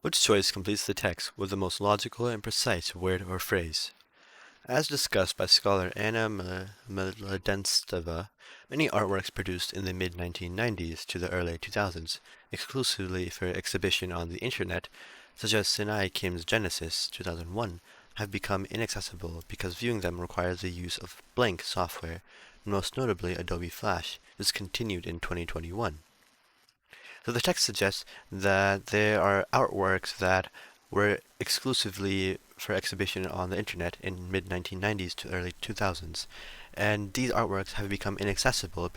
Which choice completes the text with the most logical and precise word or phrase? As discussed by scholar Anna Mladenstova, many artworks produced in the mid-1990s to the early 2000s, exclusively for exhibition on the internet, such as Sinai Kim's Genesis 2001, have become inaccessible because viewing them requires the use of blank software, most notably Adobe Flash, discontinued in 2021. So the text suggests that there are artworks that were exclusively for exhibition on the internet in mid-1990s to early 2000s, and these artworks have become inaccessible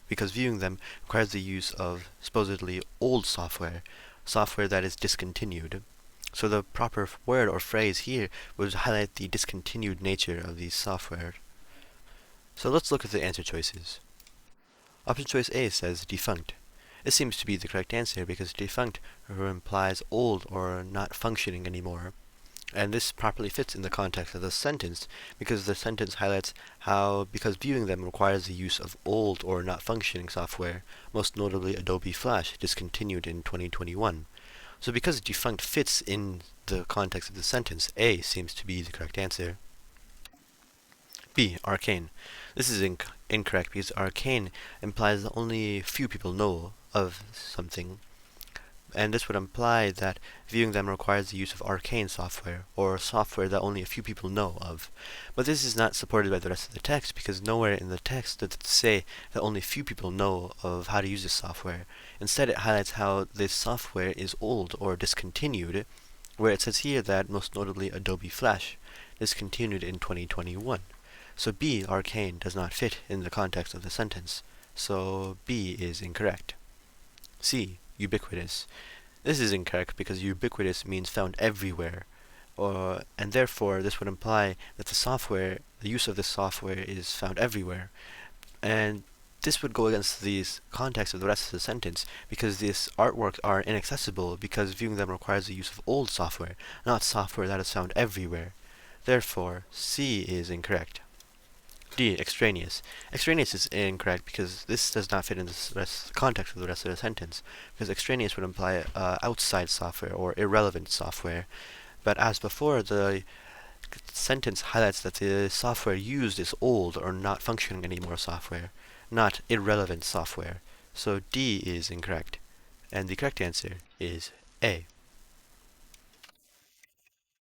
because viewing them requires the use of supposedly old software that is discontinued. So the proper word or phrase here would highlight the discontinued nature of these software. So let's look at the answer choices. Option choice A says defunct. This seems to be the correct answer because defunct implies old or not functioning anymore. And this properly fits in the context of the sentence because the sentence highlights how, because viewing them requires the use of old or not functioning software, most notably Adobe Flash, discontinued in 2021. So because defunct fits in the context of the sentence, A seems to be the correct answer. B. Arcane. This is incorrect because arcane implies that only few people know of something, and this would imply that viewing them requires the use of arcane software, or software that only a few people know of. But this is not supported by the rest of the text because nowhere in the text does it say that only few people know of how to use this software. Instead, it highlights how this software is old or discontinued, where it says here that most notably Adobe Flash discontinued in 2021. So B, arcane, does not fit in the context of the sentence, so B is incorrect. C, ubiquitous. This is incorrect because ubiquitous means found everywhere, and therefore this would imply that the use of this software is found everywhere. And this would go against the context of the rest of the sentence because these artworks are inaccessible because viewing them requires the use of old software, not software that is found everywhere. Therefore, C is incorrect. D. Extraneous. Extraneous is incorrect because this does not fit in the context of the rest of the sentence, because extraneous would imply outside software or irrelevant software. But as before, the sentence highlights that the software used is old or not functioning anymore software, not irrelevant software. So D is incorrect, and the correct answer is A.